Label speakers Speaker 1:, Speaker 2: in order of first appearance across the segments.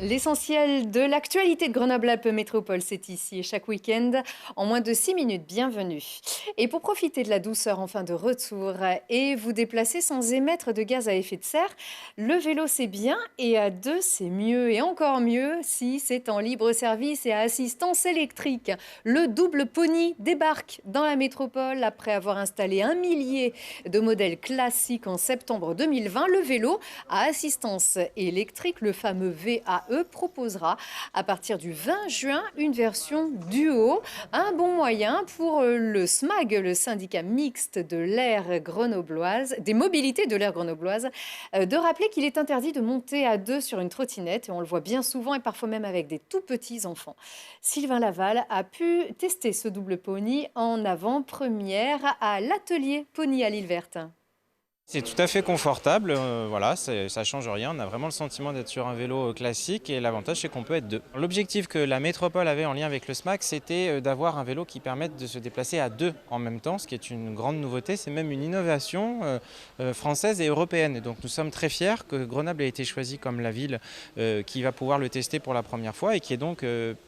Speaker 1: L'essentiel de l'actualité de Grenoble-Alpes Métropole, c'est ici. Et chaque week-end, en moins de 6 minutes, bienvenue. Et pour profiter de la douceur en fin de retour et vous déplacer sans émettre de gaz à effet de serre, le vélo c'est bien et à deux c'est mieux. Et encore mieux si c'est en libre service et à assistance électrique. Le double pony débarque dans la métropole après avoir installé 1 millier de modèles classiques en septembre 2020. Le vélo à assistance électrique, le fameux VAE, proposera à partir du 20 juin une version duo. Un bon moyen pour le SMAG, le syndicat mixte de l'aire grenobloise, des mobilités de l'aire grenobloise, de rappeler qu'il est interdit de monter à deux sur une trottinette. Et on le voit bien souvent et parfois même avec des tout petits enfants. Sylvain Laval a pu tester ce double pony en avant-première à l'atelier Pony à l'île Verte.
Speaker 2: C'est tout à fait confortable, voilà, ça change rien. On a vraiment le sentiment d'être sur un vélo classique et l'avantage c'est qu'on peut être deux. L'objectif que la métropole avait en lien avec le SMAC, c'était d'avoir un vélo qui permette de se déplacer à deux en même temps, ce qui est une grande nouveauté. C'est même une innovation française et européenne. Et donc nous sommes très fiers que Grenoble ait été choisie comme la ville qui va pouvoir le tester pour la première fois et qui est donc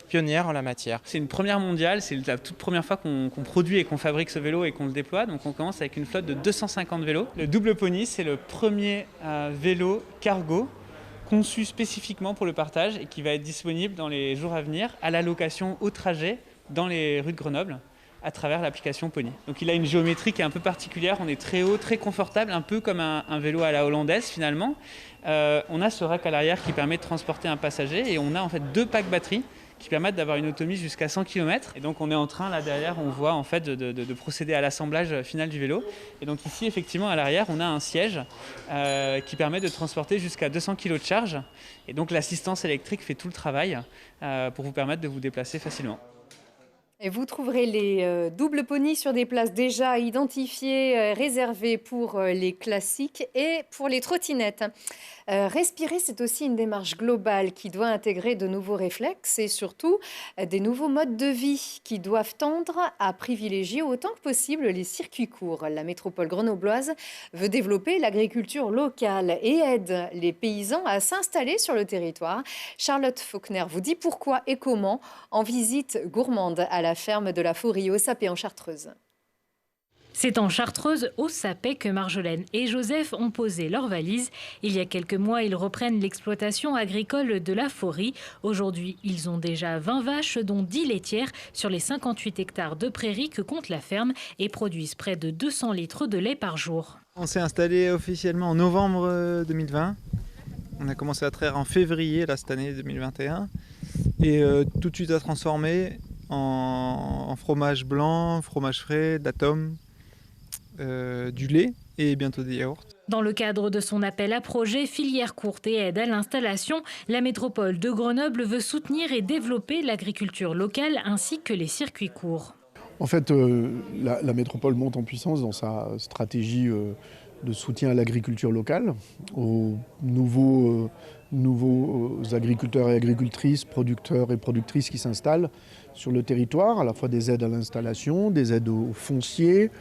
Speaker 2: pionnière en la matière.
Speaker 3: C'est une première mondiale, c'est la toute première fois qu'on produit et qu'on fabrique ce vélo et qu'on le déploie. Donc on commence avec une flotte de 250 vélos. Le double pony, c'est le premier vélo cargo conçu spécifiquement pour le partage et qui va être disponible dans les jours à venir à la location au trajet dans les rues de Grenoble à travers l'application Pony. Donc il a une géométrie qui est un peu particulière, on est très haut, très confortable, un peu comme un vélo à la hollandaise finalement. On a ce rack à l'arrière qui permet de transporter un passager et on a en fait deux packs batteries qui permettent d'avoir une autonomie jusqu'à 100 km. Et donc on est en train, là derrière, on voit en fait de procéder à l'assemblage final du vélo. Et donc ici, effectivement, à l'arrière, on a un siège qui permet de transporter jusqu'à 200 kg de charge. Et donc l'assistance électrique fait tout le travail pour vous permettre de vous déplacer facilement.
Speaker 1: Et vous trouverez les doubles ponys sur des places déjà identifiées, réservées pour les classiques et pour les trottinettes. Respirer, c'est aussi une démarche globale qui doit intégrer de nouveaux réflexes et surtout des nouveaux modes de vie qui doivent tendre à privilégier autant que possible les circuits courts. La métropole grenobloise veut développer l'agriculture locale et aide les paysans à s'installer sur le territoire. Charlotte Faulkner vous dit pourquoi et comment en visite gourmande à la ferme de la Faurie au Sapé en Chartreuse.
Speaker 4: C'est en Chartreuse, au Sapé, que Marjolaine et Joseph ont posé leurs valises. Il y a quelques mois, ils reprennent l'exploitation agricole de la Faurie. Aujourd'hui, ils ont déjà 20 vaches, dont 10 laitières, sur les 58 hectares de prairies que compte la ferme et produisent près de 200 litres de lait par jour.
Speaker 5: On s'est installé officiellement en novembre 2020. On a commencé à traire en février là, cette année 2021. Et tout de suite à transformer en fromage blanc, fromage frais, d'atome. Du lait et bientôt des yaourts.
Speaker 4: Dans le cadre de son appel à projet filière courte et aide à l'installation, la métropole de Grenoble veut soutenir et développer l'agriculture locale ainsi que les circuits courts.
Speaker 6: En fait, la métropole monte en puissance dans sa stratégie de soutien à l'agriculture locale, aux nouveaux agriculteurs et agricultrices, producteurs et productrices qui s'installent sur le territoire, à la fois des aides à l'installation, des aides aux fonciers.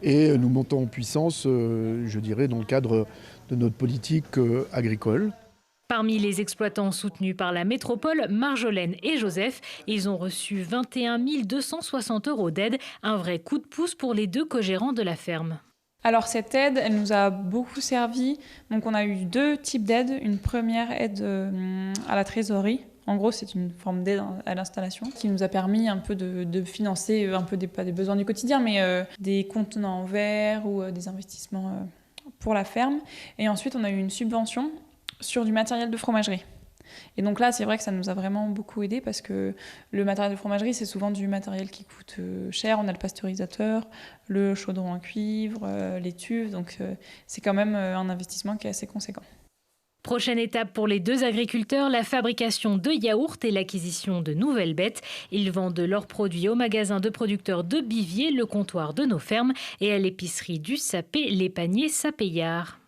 Speaker 6: Et nous montons en puissance, je dirais, dans le cadre de notre politique agricole.
Speaker 4: Parmi les exploitants soutenus par la métropole, Marjolaine et Joseph, ils ont reçu 21 260 € d'aide, un vrai coup de pouce pour les deux co-gérants de la ferme.
Speaker 7: Alors cette aide, elle nous a beaucoup servi. Donc on a eu deux types d'aides. Une première aide à la trésorerie. En gros, c'est une forme d'aide à l'installation qui nous a permis un peu de financer un peu pas des besoins du quotidien, mais des contenants en verre ou des investissements pour la ferme. Et ensuite, on a eu une subvention sur du matériel de fromagerie. Et donc là, c'est vrai que ça nous a vraiment beaucoup aidé parce que le matériel de fromagerie, c'est souvent du matériel qui coûte cher. On a le pasteurisateur, le chaudron en cuivre, les cuves. Donc c'est quand même un investissement qui est assez conséquent.
Speaker 4: Prochaine étape pour les deux agriculteurs, la fabrication de yaourts et l'acquisition de nouvelles bêtes. Ils vendent leurs produits au magasin de producteurs de Bivier, le comptoir de nos fermes, et à l'épicerie du Sapé, les paniers Sapéillard.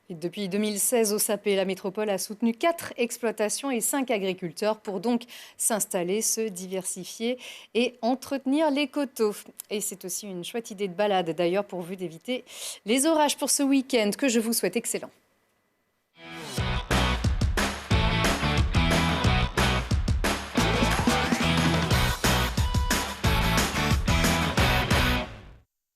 Speaker 1: Et depuis 2016, au Sapé, la métropole a soutenu 4 exploitations et 5 agriculteurs pour donc s'installer, se diversifier et entretenir les coteaux. Et c'est aussi une chouette idée de balade d'ailleurs pourvu d'éviter les orages pour ce week-end que je vous souhaite excellent.